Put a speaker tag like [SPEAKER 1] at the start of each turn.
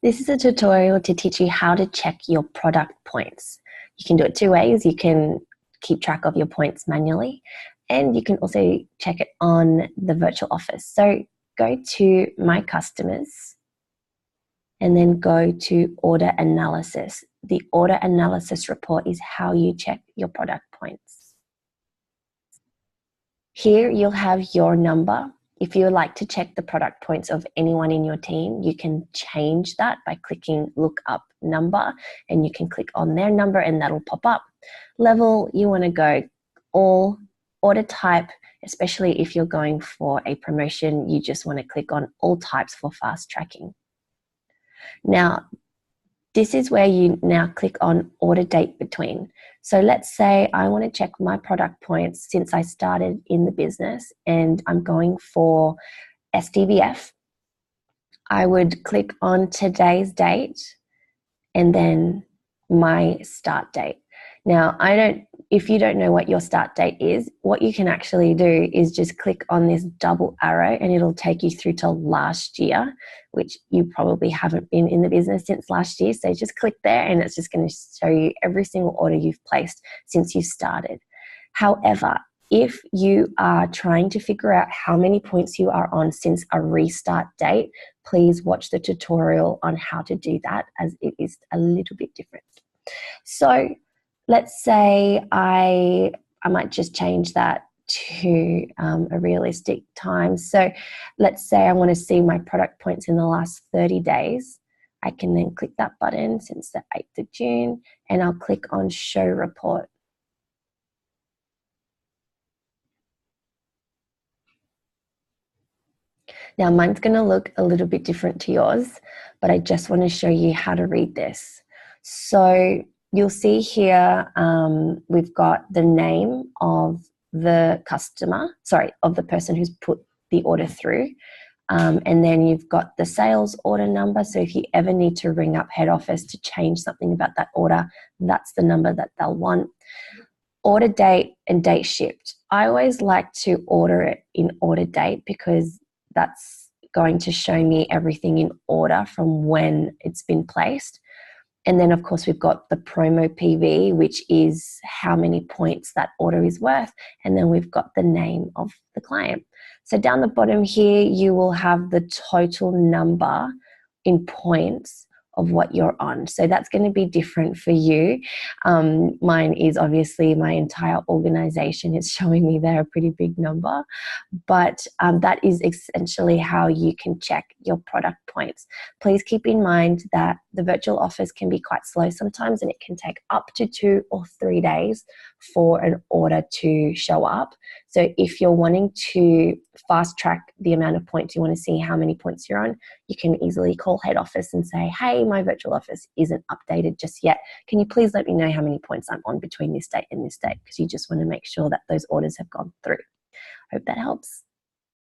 [SPEAKER 1] This is a tutorial to teach you how to check your product points. You can do it two ways. You can keep track of your points manually, and you can also check it on the virtual office. So go to My Customers and then go to Order Analysis. The Order Analysis report is how you check your product points. Here you'll have your number. If you would like to check the product points of anyone in your team, you can change that by clicking Look Up Number, and you can click on their number and that'll pop up. Level, you want to go all. Order type, especially if you're going for a promotion, you just want to click on All Types for fast tracking. Now, this is where you now click on Order Date Between. So let's say I want to check my product points since I started in the business and I'm going for SDVF. I would click on today's date and then my start date. Now, if you don't know what your start date is, what you can actually do is just click on this double arrow and it'll take you through to last year, which you probably haven't been in the business since last year. So just click there and it's just going to show you every single order you've placed since you started. However, if you are trying to figure out how many points you are on since a restart date, please watch the tutorial on how to do that, as it is a little bit different. So let's say I might just change that to a realistic time. So let's say I want to see my product points in the last 30 days. I can then click that button since the 8th of June and I'll click on Show Report. Now mine's going to look a little bit different to yours, but I just want to show you how to read this. So you'll see here we've got the name of the customer, of the person who's put the order through. And then you've got the sales order number. So if you ever need to ring up head office to change something about that order, that's the number that they'll want. Order date and date shipped. I always like to order it in order date because that's going to show me everything in order from when it's been placed. And then, of course, we've got the promo PV, which is how many points that order is worth. And then we've got the name of the client. So down the bottom here, you will have the total number in points of what you're on. So that's going to be different for you. Mine is obviously my entire organization is showing me there a pretty big number, but that is essentially how you can check your product points. Please keep in mind that the virtual office can be quite slow sometimes and it can take up to 2 or 3 days for an order to show up. So if you're wanting to fast track the amount of points, you want to see how many points you're on, you can easily call head office and say, hey, my virtual office isn't updated just yet. Can you please let me know how many points I'm on between this date and this date? Because you just want to make sure that those orders have gone through. Hope that helps.